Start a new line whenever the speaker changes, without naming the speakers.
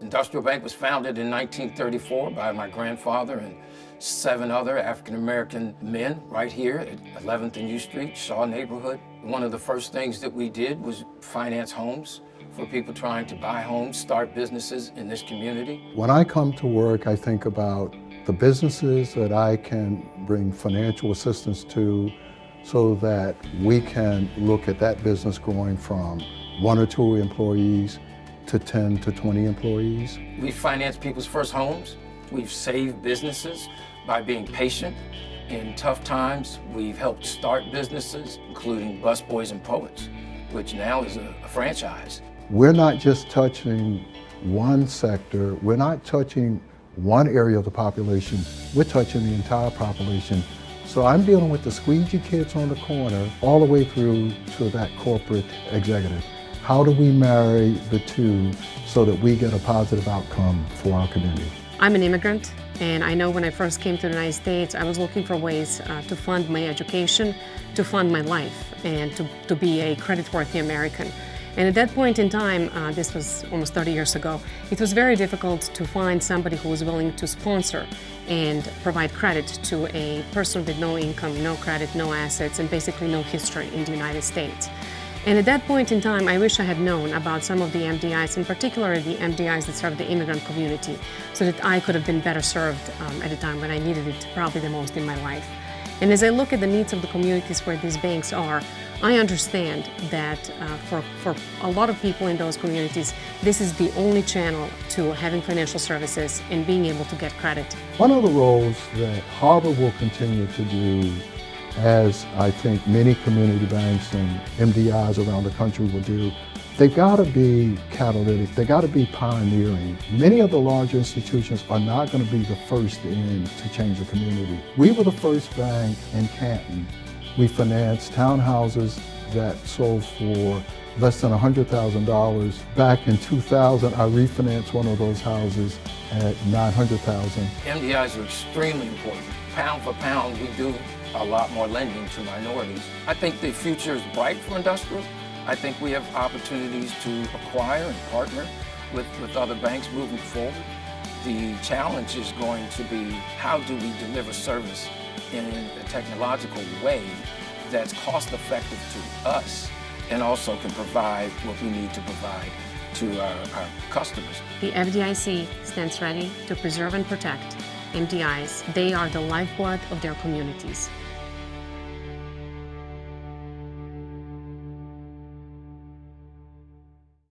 Industrial Bank was founded in 1934 by my grandfather and 7 other African-American men right here at 11th and U Street, Shaw neighborhood. One of the first things that we did was finance homes for people trying to buy homes, start businesses in this community.
When I come to work, I think about the businesses that I can bring financial assistance to so that we can look at that business growing from 1 or 2 employees to 10 to 20 employees.
We finance people's first homes. We've saved businesses by being patient. In tough times, we've helped start businesses, including Busboys and Poets, which now is a franchise.
We're not just touching one sector, we're not touching one area of the population, we're touching the entire population. So I'm dealing with the squeegee kids on the corner all the way through to that corporate executive. How do we marry the two so that we get a positive outcome for our community?
I'm an immigrant, and I know when I first came to the United States, I was looking for ways to fund my education, to fund my life, and to be a credit-worthy American. And at that point in time, this was almost 30 years ago, it was very difficult to find somebody who was willing to sponsor and provide credit to a person with no income, no credit, no assets, and basically no history in the United States. And at that point in time, I wish I had known about some of the MDIs, in particular the MDIs that serve the immigrant community, so that I could have been better served at a time when I needed it probably the most in my life. And as I look at the needs of the communities where these banks are, I understand that for a lot of people in those communities, this is the only channel to having financial services and being able to get credit.
One of the roles that Harbor will continue to do, as I think many community banks and MDIs around the country will do, they've got to be catalytic, they've got to be pioneering. Many of the larger institutions are not going to be the first in to change the community. We were the first bank in Canton. We financed townhouses that sold for less than $100,000. Back in 2000, I refinanced one of those houses at $900,000.
MDIs are extremely important. Pound for pound, we do a lot more lending to minorities. I think the future is bright for industrial. I think we have opportunities to acquire and partner with other banks moving forward. The challenge is going to be, how do we deliver service in a technological way that's cost effective to us and also can provide what we need to provide to our customers.
The FDIC stands ready to preserve and protect MDIs. They are the lifeblood of their communities.